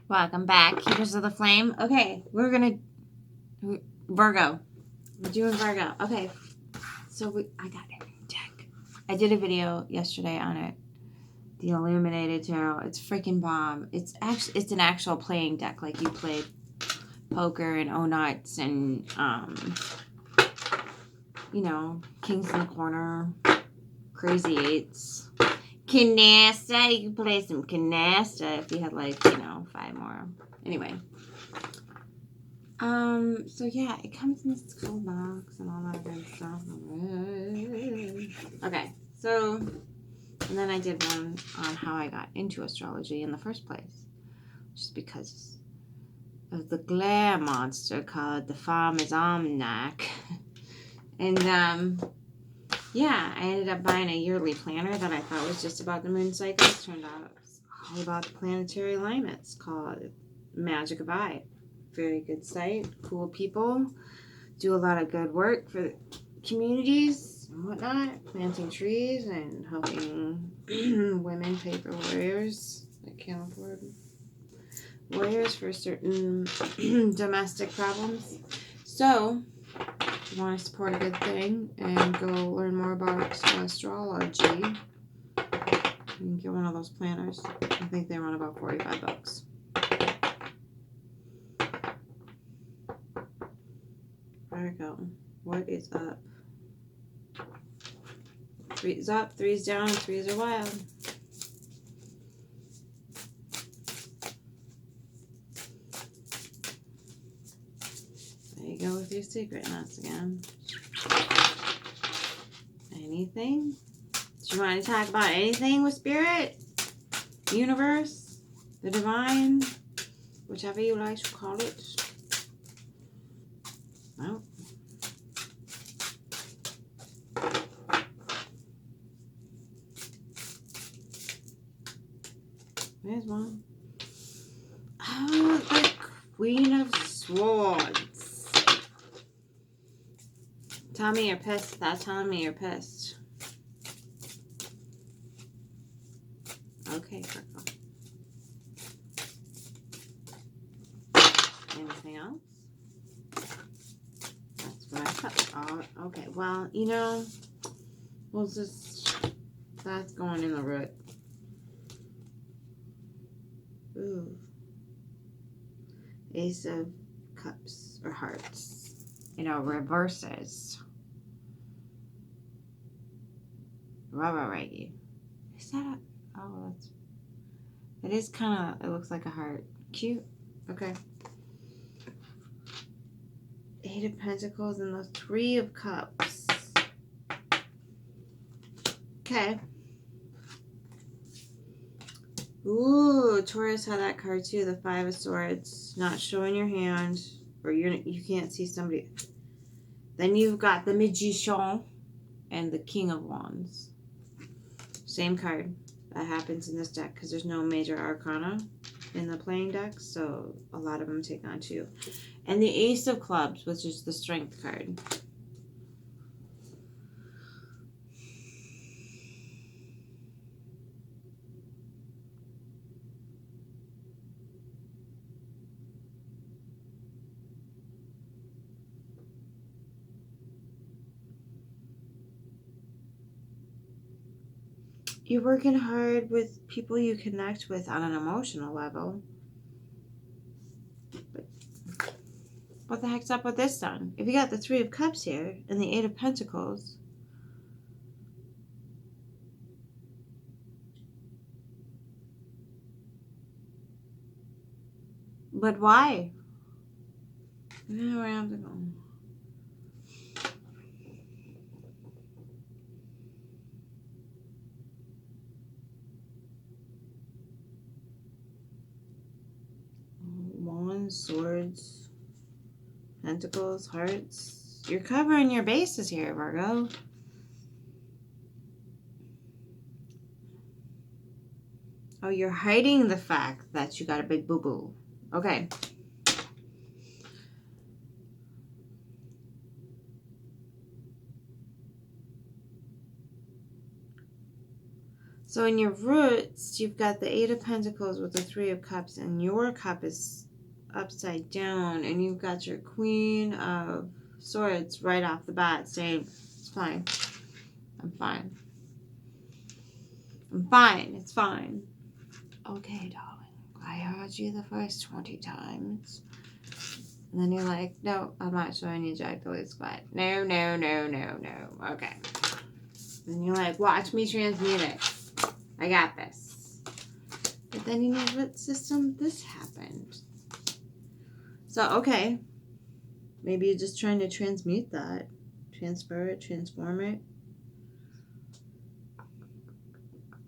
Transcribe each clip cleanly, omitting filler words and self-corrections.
Welcome back, Keepers of the Flame. Okay, we're gonna Virgo. We're doing Virgo. Okay, so I got a new deck. I did a video yesterday on it. The Illuminated Tarot. It's freaking bomb. It's an actual playing deck, like you played poker and O-Nuts and Kings in the Corner, Crazy Eights. Canasta, you can play some canasta if you had 5 more. Anyway. So yeah, it comes in this cool box and all that good stuff. Okay, so, and then I did one on how I got into astrology in the first place. Just because of the glare monster called the Farmer's Almanac. And, yeah, I ended up buying a yearly planner that I thought was just about the moon cycles. Turned out it was all about the planetary alignments, called Magic of Eye. Very good site, cool people, do a lot of good work for the communities and whatnot, planting trees and helping women pay for lawyers that can't afford lawyers for certain domestic problems. So, if you want to support a good thing and go learn more about astrology, you can get one of those planners. I think they run about $45. Virgo, what is up? 3's up, 3's down, and 3's are wild. There you go with your secretness again. Anything? Do you want to talk about anything with spirit? Universe? The divine? Whichever you like to call it. Well. There's one. Oh, the Queen of Swords. Tell me you're pissed without telling me you're pissed. Okay, Virgo. Anything else? That's what I thought. Oh, okay. Well, we'll just... That's going in the root. Ooh. Ace of Cups or Hearts. Reverses. Rubber Reggie. Is that a... Oh, that's... It is kind of... It looks like a heart. Cute. Okay. 8 of Pentacles and the 3 of Cups. Okay. Ooh, Taurus had that card too, the 5 of Swords. Not showing your hand, or you can't see somebody. Then you've got the Magician and the King of Wands. Same card. That happens in this deck because there's no major arcana in the playing deck, so a lot of them take on 2. And the Ace of Clubs, which is the Strength card. You're working hard with people you connect with on an emotional level. But what the heck's up with this sun? If you got the 3 of Cups here and the 8 of Pentacles. But why? Where I have to go. Wands, Swords, Pentacles, Hearts. You're covering your bases here, Virgo. Oh, you're hiding the fact that you got a big boo-boo. Okay. So in your roots, you've got the Eight of Pentacles with the Three of Cups, and your cup is upside down, and you've got your Queen of Swords right off the bat saying, it's fine. I'm fine. I'm fine. It's fine. Okay, darling. I heard you the first 20 times. And then you're like, no, I'm not showing you Jack the Least Squat. No, no, no, no, no. Okay. And you're like, watch me transmute it. I got this. But then in your root system, this happened. So, okay. Maybe you're just trying to transmute that. Transfer it, transform it.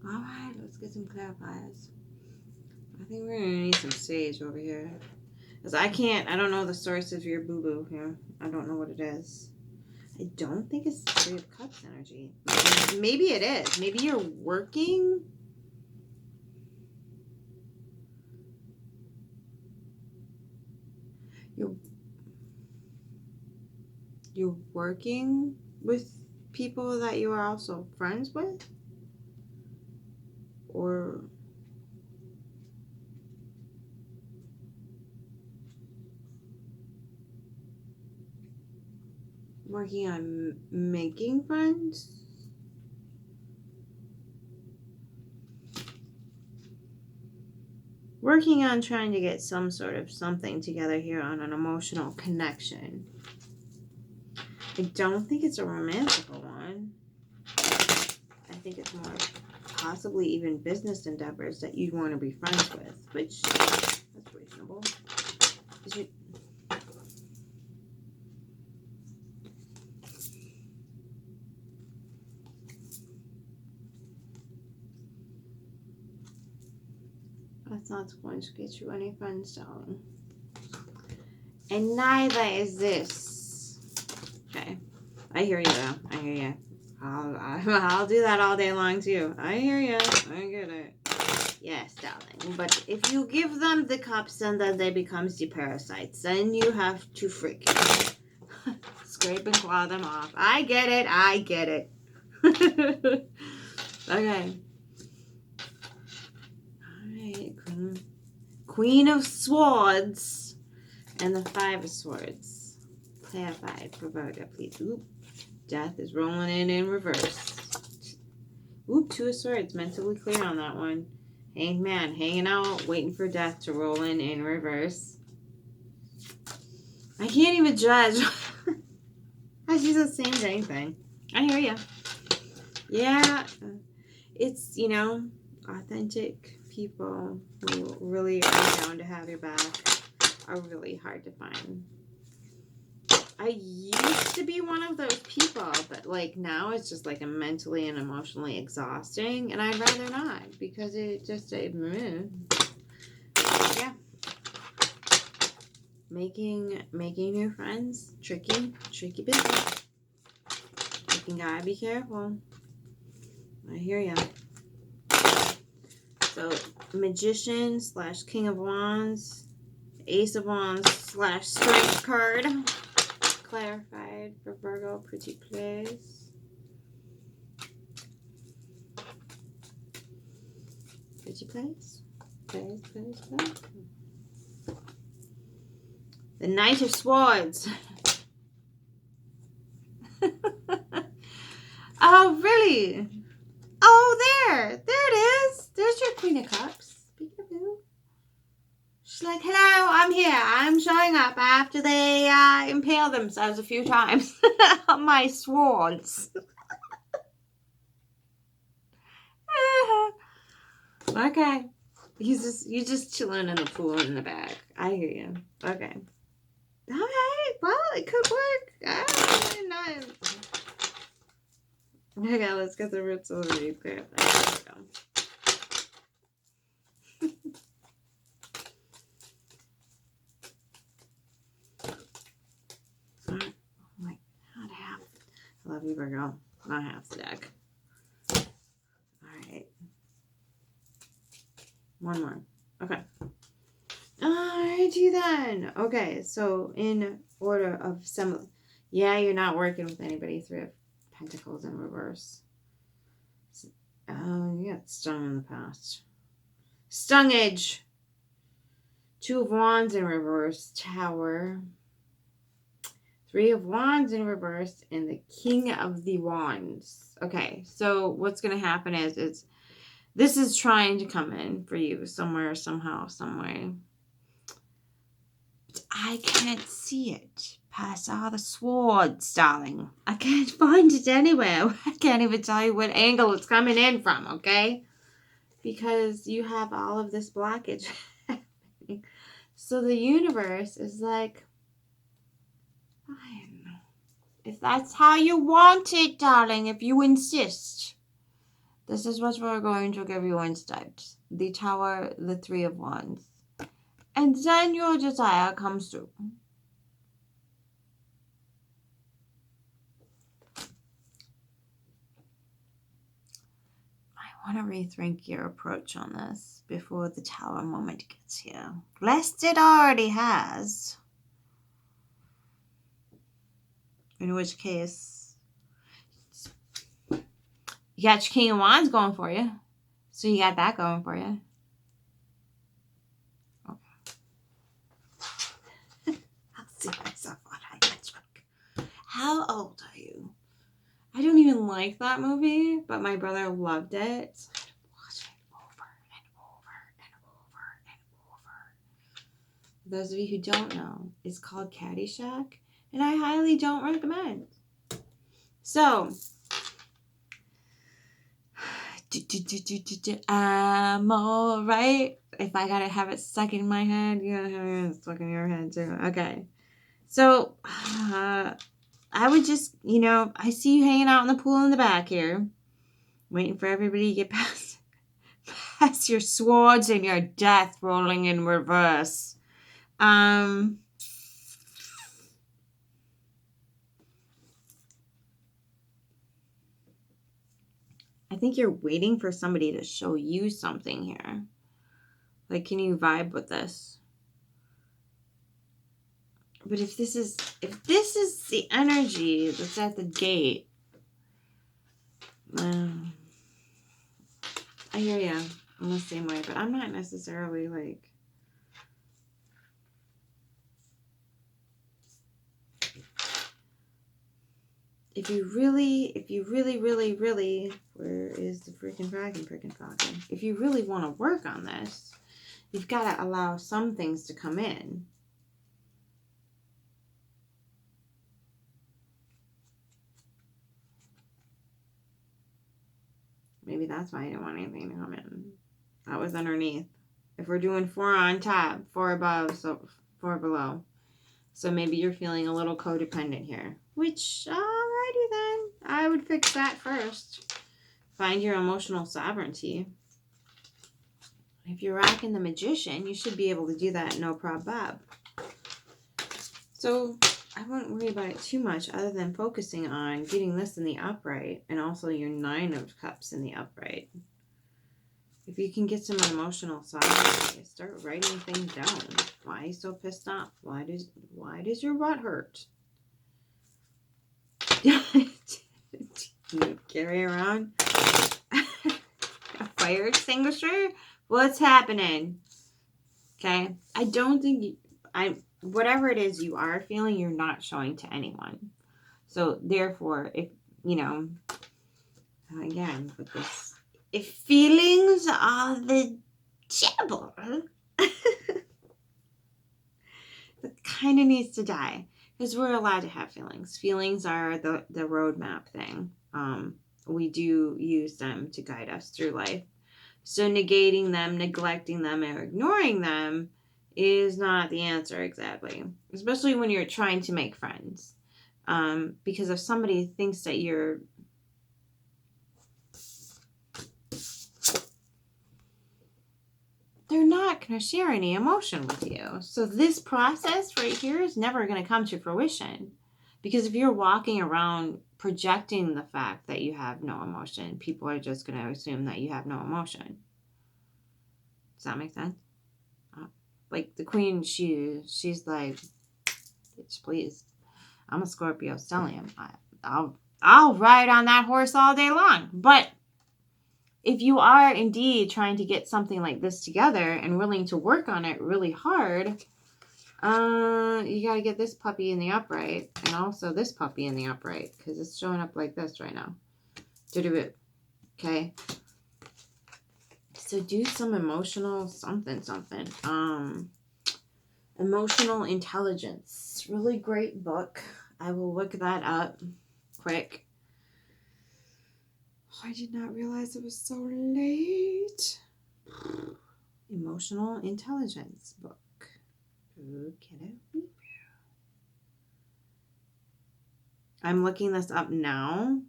Alright, let's get some clarifiers. I think we're going to need some sage over here. Because I don't know the source of your boo-boo here. I don't know what it is. I don't think it's the Three of Cups energy. Maybe it is. Maybe you're working. You're working with people that you are also friends with? Or working on making friends? Working on trying to get some sort of something together here on an emotional connection. I don't think it's a romantical one. I think it's more possibly even business endeavors that you'd want to be friends with, which that's reasonable. That's not going to get you any friends, darling. And neither is this. Okay. I hear you, though. I hear you. I'll do that all day long, too. I hear you. I get it. Yes, darling. But if you give them the cups and then they become the parasites, then you have to freaking scrape and claw them off. I get it. I get it. Okay. Alright, Queen of Swords and the Five of Swords. Clarified for Virgo, please. Oop. Death is rolling in reverse. Oop, Two of Swords. Mentally clear on that one. Hanged man, hanging out, waiting for death to roll in reverse. I can't even judge. She's the same dang thing. I hear ya. Yeah, it's, authentic people who really are down to have your back are really hard to find. I used to be one of those people, but now it's just mentally and emotionally exhausting, and I'd rather not because it just yeah. Making new friends, tricky business. You gotta be careful. I hear ya. So, Magician / King of Wands, Ace of Wands / Strength card. Clarified for Virgo, pretty please. Pretty please. Please. The Knight of Swords. Oh, really? Oh, there it is. There's your Queen of Cups. Peekaboo. She's like, hello, I'm here. I'm showing up after they impale themselves a few times on my swords. Okay. You just chilling in the pool in the back. I hear you. Okay. All right. Well, it could work. Okay, let's get the roots of the read clear. There we go. I love you, Virgo. Not half the deck. Alright. One more. Okay. Alrighty then. Okay, so in order of some... Yeah, you're not working with anybody. Three of Pentacles in reverse. You got stung in the past. Stung edge. 2 of Wands in reverse. Tower. 3 of Wands in reverse. And the King of the Wands. Okay, so what's going to happen is this is trying to come in for you somewhere, somehow, some way. But I can't see it past all the swords, darling. I can't find it anywhere. I can't even tell you what angle it's coming in from, okay? Because you have all of this blockage happening. So the universe is like, fine. If that's how you want it, darling, if you insist. This is what we're going to give you instead. The Tower, the 3 of Wands. And then your desire comes through. I want to rethink your approach on this before the Tower moment gets here. Lest it already has. In which case, you got your King of Wands going for you. So you got that going for you. I'll see myself on that joke. How old are you? I don't even like that movie, but my brother loved it. So I'd watch it over and over and over and over. For those of you who don't know, it's called Caddyshack, and I highly don't recommend. So, I'm alright. If I gotta have it stuck in my head, you gotta have it stuck in your head too. Okay. So, I would just, I see you hanging out in the pool in the back here, waiting for everybody to get past your swords and your death rolling in reverse. I think you're waiting for somebody to show you something here. Like, can you vibe with this? But if this is the energy that's at the gate, I hear you. I'm the same way, but I'm not necessarily like. If you really, where is the freaking falcon? If you really want to work on this, you've got to allow some things to come in. Maybe that's why I didn't want anything to come in. That was underneath. If we're doing 4 on top, 4 above, so 4 below. So maybe you're feeling a little codependent here. Which, alrighty then. I would fix that first. Find your emotional sovereignty. If you're rocking the Magician, you should be able to do that no problem. So I wouldn't worry about it too much other than focusing on getting this in the upright and also your 9 of Cups in the upright. If you can get some emotional sovereignty, start writing things down. Why are you so pissed off? Why does your butt hurt? You carry around a fire extinguisher? What's happening? Okay? I don't think whatever it is you are feeling, you're not showing to anyone. So therefore, if, again, with this, if feelings are the devil, that kind of needs to die. Because we're allowed to have feelings. Feelings are the roadmap thing. We do use them to guide us through life. So negating them, neglecting them, or ignoring them is not the answer exactly. Especially when you're trying to make friends. Because if somebody thinks that they're not going to share any emotion with you. So this process right here is never going to come to fruition. Because if you're walking around projecting the fact that you have no emotion, people are just going to assume that you have no emotion. Does that make sense? Like the queen, she's like, bitch, please. I'm a Scorpio stellium. I'll ride on that horse all day long. But if you are indeed trying to get something like this together and willing to work on it really hard, you got to get this puppy in the upright and also this puppy in the upright because it's showing up like this right now. Okay. So do some emotional something. Emotional Intelligence. Really great book. I will look that up quick. Oh, I did not realize it was so late. Emotional Intelligence book. Okay. I'm looking this up now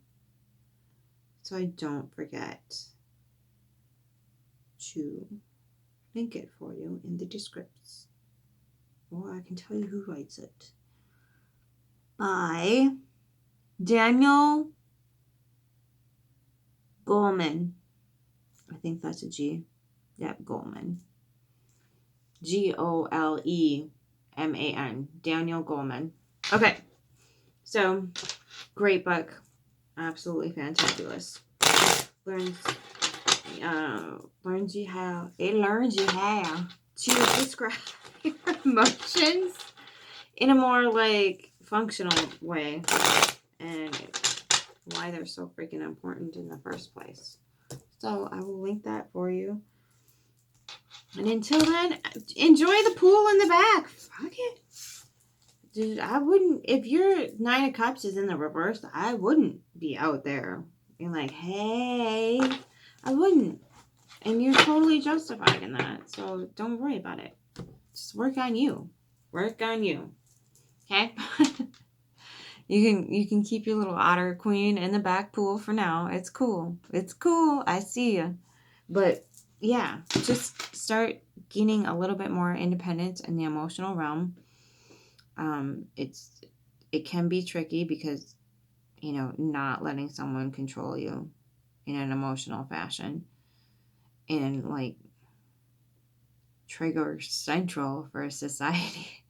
so I don't forget to link it for you in the description. Or I can tell you who writes it. By Daniel Goleman. I think that's a G. Yep, Goleman. Goleman. Daniel Goleman. Okay. So, great book. Absolutely fantabulous. Learns you how to describe your emotions in a more like functional way and why they're so freaking important in the first place. So I will link that for you. And until then, enjoy the pool in the back. Fuck it. Dude, I wouldn't, if your 9 of Cups is in the reverse, I wouldn't be out there being like, hey, I wouldn't. And you're totally justified in that. So don't worry about it. Just work on you. Work on you. Okay? You can keep your little otter queen in the back pool for now. It's cool. It's cool. I see you. But yeah, just start gaining a little bit more independence in the emotional realm. It can be tricky because, not letting someone control you in an emotional fashion and like trigger central for society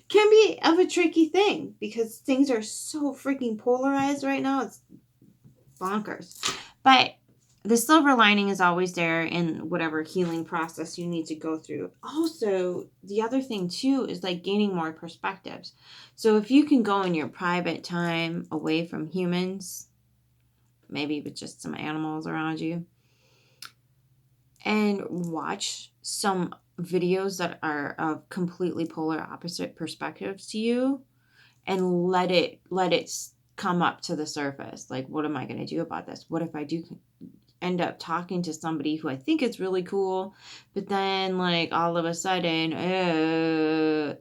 can be of a tricky thing because things are so freaking polarized right now. It's bonkers. But the silver lining is always there in whatever healing process you need to go through. Also, the other thing too is like gaining more perspectives. So if you can go in your private time away from humans, maybe with just some animals around you, and watch some videos that are of completely polar opposite perspectives to you and let it come up to the surface. Like, what am I going to do about this? What if I do end up talking to somebody who I think is really cool, but then like all of a sudden,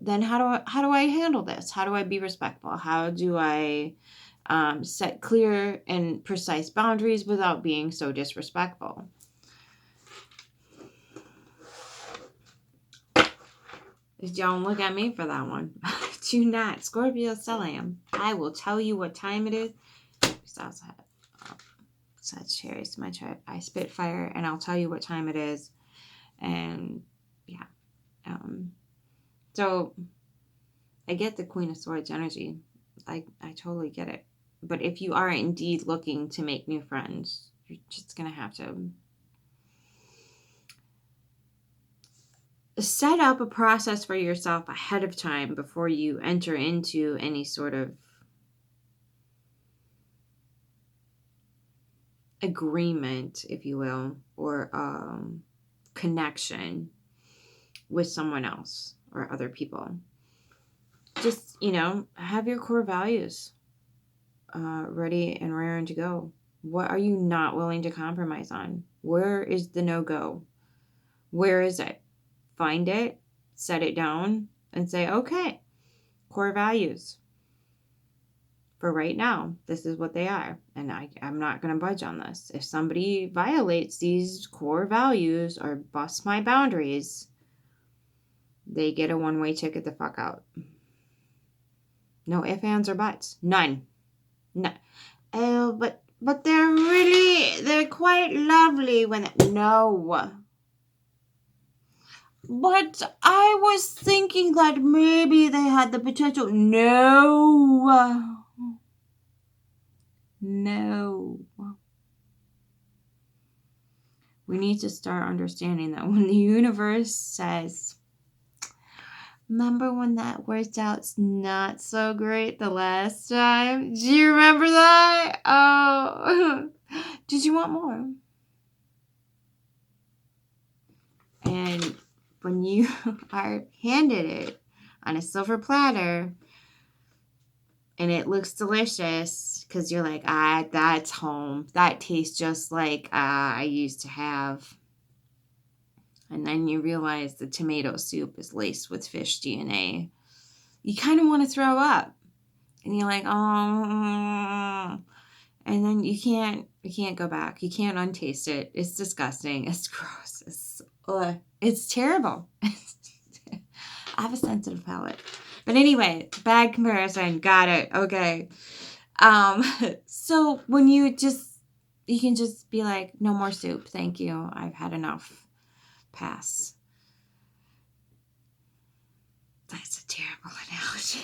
then how do I handle this? How do I be respectful? How do I set clear and precise boundaries without being so disrespectful? Don't look at me for that one. Do not. Scorpio stellium. I will tell you what time it is. I also have Sagittarius, my chart. I spit fire, and I'll tell you what time it is. And yeah. So I get the Queen of Swords energy. I totally get it. But if you are indeed looking to make new friends, you're just going to have to set up a process for yourself ahead of time before you enter into any sort of agreement, if you will, or connection with someone else or other people. Just, have your core values ready and raring to go. What are you not willing to compromise on? Where is the no-go? Where is it? Find it, set it down, and say, okay, core values. For right now, this is what they are. And I'm not going to budge on this. If somebody violates these core values or busts my boundaries, they get a one-way ticket the fuck out. No ifs, ands, or buts. None. No. Oh, but they're quite lovely when... No. But I was thinking that maybe they had the potential. No. We need to start understanding that when the universe says, remember when that worked out not so great the last time? Do you remember that? Oh, did you want more? And when you are handed it on a silver platter and it looks delicious because you're like, that's home. That tastes just like I used to have. And then you realize the tomato soup is laced with fish DNA. You kind of want to throw up. And you're like, oh. And then you can't go back. You can't untaste it. It's disgusting. It's gross. It's terrible. I have a sensitive palate. But anyway, bad comparison. Got it. Okay. So when you can just be like, no more soup. Thank you. I've had enough. Pass. That's a terrible analogy.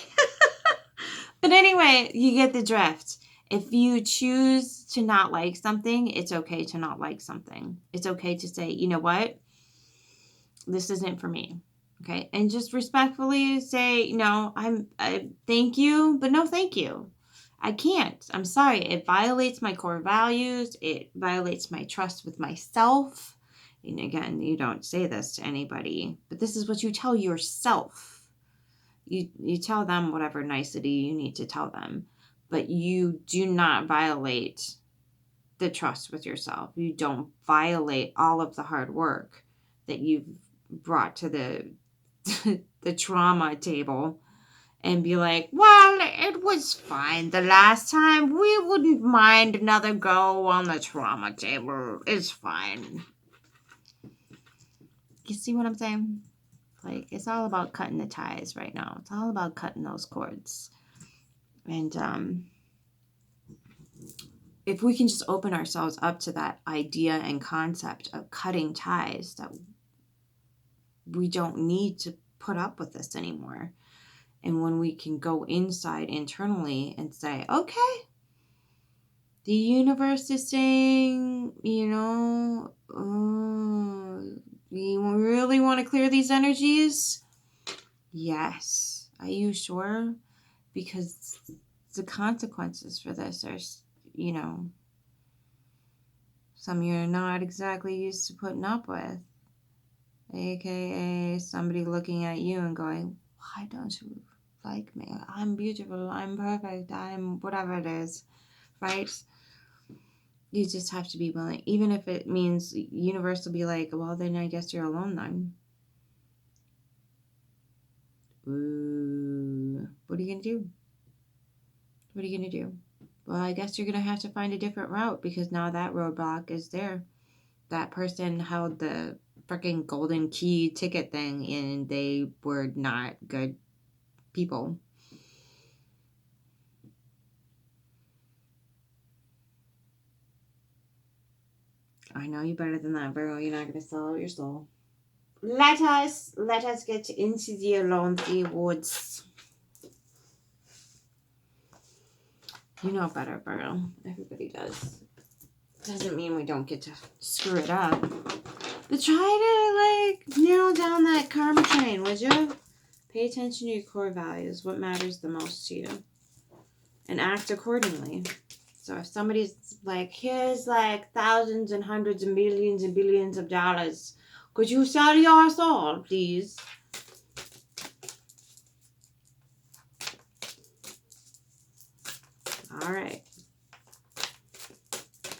But anyway, you get the drift. If you choose to not like something, it's okay to not like something. It's okay to say, you know what? This isn't for me. Okay. And just respectfully say, no, I thank you, but no, thank you. I can't. I'm sorry. It violates my core values. It violates my trust with myself. And again, you don't say this to anybody, but this is what you tell yourself. You tell them whatever nicety you need to tell them, but you do not violate the trust with yourself. You don't violate all of the hard work that you've brought to the trauma table and be like, well, it was fine the last time. We wouldn't mind another go on the trauma table. It's fine. You see what I'm saying? Like, it's all about cutting the ties right now. It's all about cutting those cords. And if we can just open ourselves up to that idea and concept of cutting ties, that we don't need to put up with this anymore. And when we can go inside internally and say, okay, the universe is saying, you really want to clear these energies? Yes. Are you sure? Because the consequences for this are, some you're not exactly used to putting up with. AKA somebody looking at you and going, why don't you like me? I'm beautiful. I'm perfect. I'm whatever it is, right? You just have to be willing, even if it means universe will be like, well, then I guess you're alone then. Ooh, what are you going to do? What are you going to do? Well, I guess you're going to have to find a different route because now that roadblock is there. That person held the freaking golden key ticket thing and they were not good people. I know you better than that, Virgo. You're not going to sell out your soul. Let us get into the lonely woods. You know better, Virgo. Everybody does. Doesn't mean we don't get to screw it up. But try to, narrow down that karma train, would you? Pay attention to your core values. What matters the most to you? And act accordingly. So if somebody's like, here's thousands and hundreds and millions and billions of dollars, could you sell your soul, please? All right.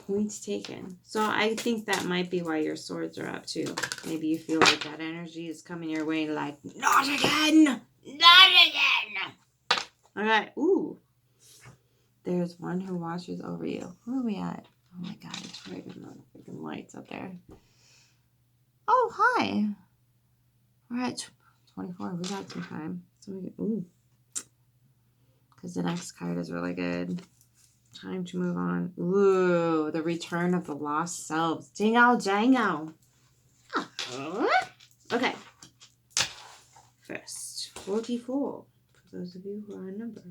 Points taken. So I think that might be why your swords are up too. Maybe you feel like that energy is coming your way like, not again! Not again! All right. Ooh. There's one who watches over you. Who are we at? Oh my God, it's right in the freaking lights up there. Oh, hi. We're at 24. We got some time. So ooh. Because the next card is really good. Time to move on. Ooh, the return of the lost selves. Jingle jangle. Okay. First, 44. For those of you who are in numbers.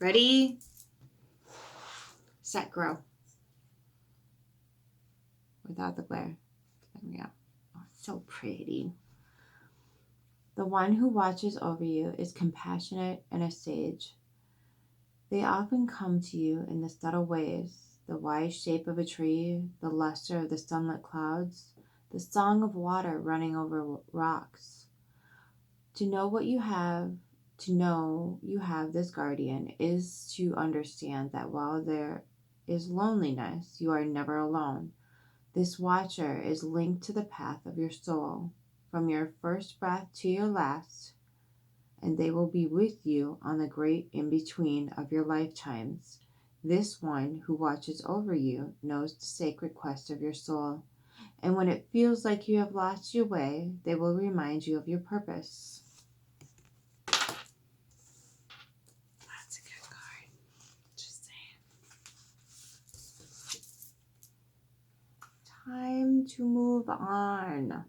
Ready, set, grow. Without the glare. There we go. Oh, so pretty. The one who watches over you is compassionate and a sage. They often come to you in the subtle ways, the wise shape of a tree, the luster of the sunlit clouds, the song of water running over rocks. To know you have this guardian is to understand that while there is loneliness, you are never alone. This watcher is linked to the path of your soul, from your first breath to your last, and they will be with you on the great in-between of your lifetimes. This one who watches over you knows the sacred quest of your soul, and when it feels like you have lost your way, they will remind you of your purpose. That's a good card. Just saying. Time to move on.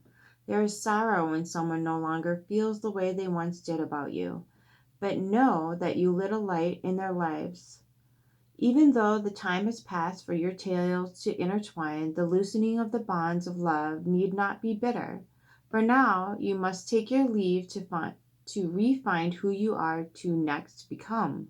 There is sorrow when someone no longer feels the way they once did about you, but know that you lit a light in their lives. Even though the time has passed for your tales to intertwine, the loosening of the bonds of love need not be bitter. For now, you must take your leave to re-find who you are to next become.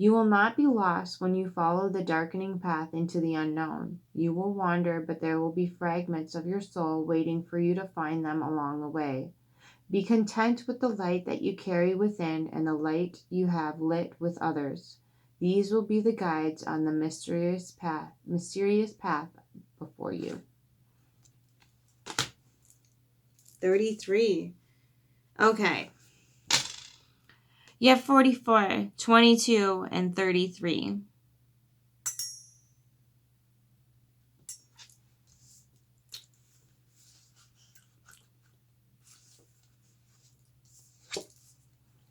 You will not be lost when you follow the darkening path into the unknown. You will wander, but there will be fragments of your soul waiting for you to find them along the way. Be content with the light that you carry within and the light you have lit with others. These will be the guides on the mysterious path before you. 33. Okay. You have 44, 22, and 33.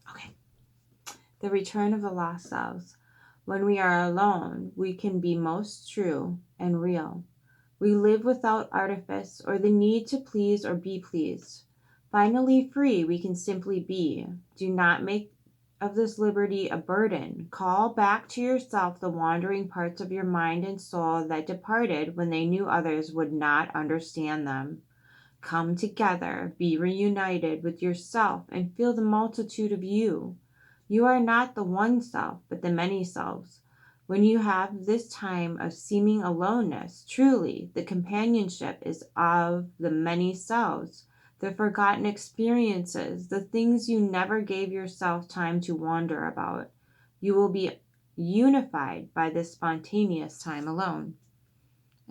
Okay. The return of the lost selves. When we are alone, we can be most true and real. We live without artifice or the need to please or be pleased. Finally free, we can simply be. Do not make of this liberty a burden. Call back to yourself the wandering parts of your mind and soul that departed when they knew others would not understand them. Come together, be reunited with yourself, and feel the multitude of you. You are not the one self, but the many selves. When you have this time of seeming aloneness, truly, the companionship is of the many selves, the forgotten experiences, the things you never gave yourself time to wonder about. You will be unified by this spontaneous time alone.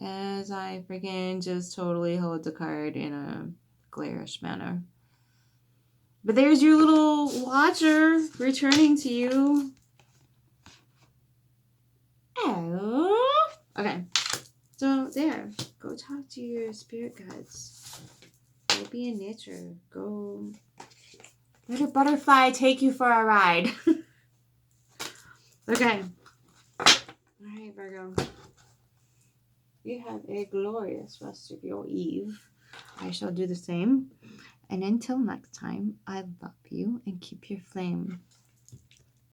As I freaking just totally hold the card in a glarish manner. But there's your little watcher returning to you. Oh. Okay. So there. Go talk to your spirit guides. Go be in nature. Go let a butterfly take you for a ride. Okay. Alright, Virgo. You have a glorious rest of your eve. I shall do the same. And until next time, I love you and keep your flame.